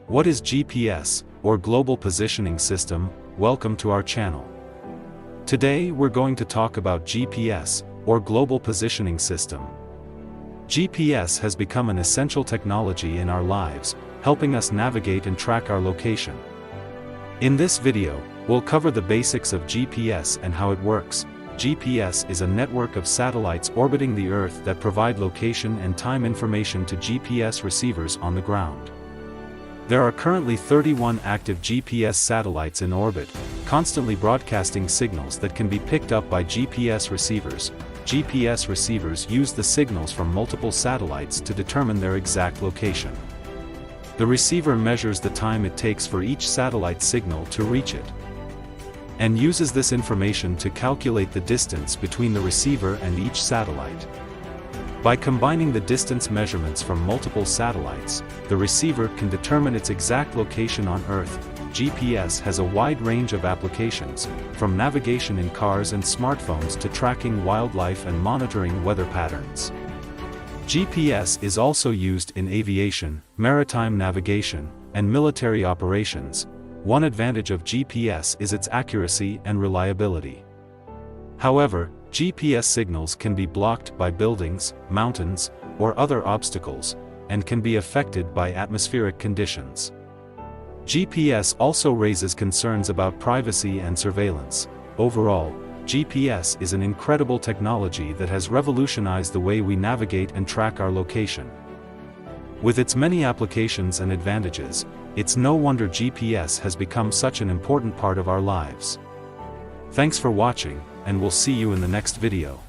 What is GPS, or Global Positioning System? Welcome to our channel. Today we're going to talk about GPS, or Global Positioning System. GPS has become an essential technology in our lives, helping us navigate and track our location. In this video, we'll cover the basics of GPS and how it works. GPS is a network of satellites orbiting the Earth that provide location and time information to GPS receivers on the ground. There are currently 31 active GPS satellites in orbit, constantly broadcasting signals that can be picked up by GPS receivers. GPS receivers use the signals from multiple satellites to determine their exact location. The receiver measures the time it takes for each satellite signal to reach it, and uses this information to calculate the distance between the receiver and each satellite. By combining the distance measurements from multiple satellites, the receiver can determine its exact location on Earth. GPS has a wide range of applications, from navigation in cars and smartphones to tracking wildlife and monitoring weather patterns. GPS is also used in aviation, maritime navigation, and military operations. One advantage of GPS is its accuracy and reliability. However, GPS signals can be blocked by buildings, mountains, or other obstacles, and can be affected by atmospheric conditions. GPS also raises concerns about privacy and surveillance. Overall, GPS is an incredible technology that has revolutionized the way we navigate and track our location. With its many applications and advantages, it's no wonder GPS has become such an important part of our lives. Thanks for watching, and we'll see you in the next video.